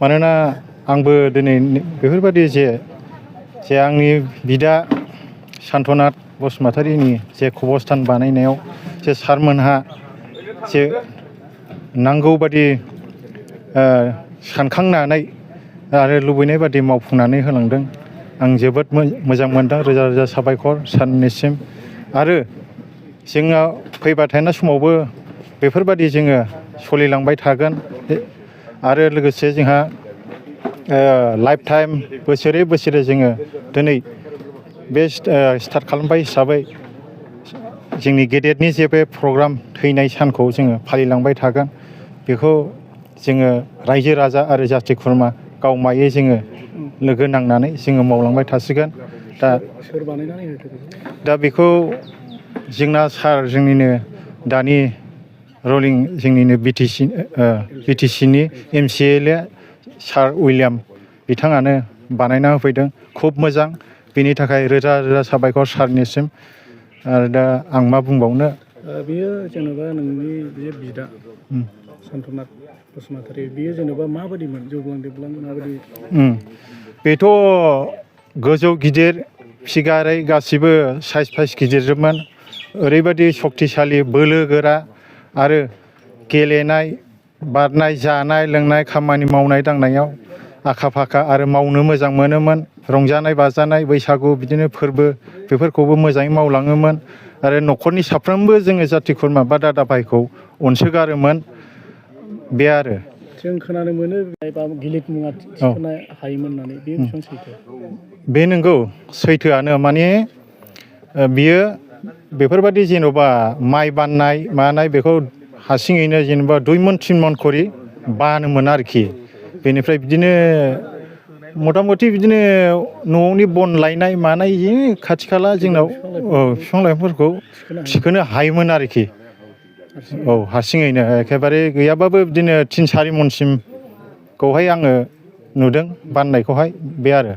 मानोना आंबो दिनै बेफोरबायदि जे आंनि बिदा सान्थनाथ बसुमतारीनि जे खबस्थान बानायनायाव जे सारमोनहा जे नांगौ बादि सानखांनानै आरो लुबैनाय बादि मावफुंनानै होलांदों। आं जोबोद मोजां मोनदों। रोजा रोजा साबायखर सारनिसिम। आरो जोंहा फैबाय थानाय समावबो बेफोरबादि जोङो सोलिलांबाय थागोन। आरो लोगोसे जोंहा लाइफ टाइम बोसोरे बोसोरे जोङो दिनै बे स्टार्ट खालामबाय हिसाबै जोंनि गेदेरनि जे बे प्रग्राम थैनाय सानखौ जोङो फालिलांबाय थागोन। बेखौ जोङो रायजो राजा आरो जाथि खुरमा गावमायै जोङो लोगो नांनानै जोङो मावलांबाय थासिगोन। दा बेखौ जोंना सार जोंनिनो दानि रलिं जोंनिनो बिटिसिनि MCLA सार उइलियाम बिथाङानो बानायना होफैदों। खुब मोजां। बेनि थाखाय रोजा रोजा साबायखर सारनिसिम। आरो दा आं मा बुंबावनो। बेयो जेनेबा नोंनि बे बिदा सान्थनाथ बसुमतारी बेयो जेनेबा माबायदिमोन जौग्लां देबलां माबायदि? बेथ' गोजौ गिदिर फिगारै गासिबो साइज गिदिरजोबमोन। ओरैबायदि सक्तिशालि बोलो गोरा आरो गेलेनाय बारनाय जानाय लोंनाय खामानि मावनाय दांनायाव आखा फाखा आरो मावनो मोजां मोनोमोन। रंजानाय बाजानाय बैसागु बिदिनो फोरबो बेफोरखौबो मोजाङै मावलाङोमोन। आरो न'खरनि साफ्रोमबो जोङो जाथि खुरमा बा दादा भाइखौ अनसोगारोमोन। बे आरो जों खोनानो मोनो गिलिर मुवा थिखोनो हायोमोन होननानै। बे बेसेबां सैथो? बे नंगौ सैथोआनो। माने बियो बेफोरबायदि जेन'बा माइ बाननाय मानाय बेखौ हारसिङैनो जेनेबा 2 मन 3 मन खरि बानोमोन आरोखि। बेनिफ्राय बिदिनो मथा मथि बिदिनो न'नि बन लायनाय मानाय बिदिनो खाथि खाला जोंनाव बिफां लाइफांफोरखौ थिखोनो हायोमोन आरोखि। हारसिङैनो एखेबारे गैयाबाबो बिदिनो 3-4 मनसिमखौहाय आङो नुदों बाननायखौहाय। बे आरो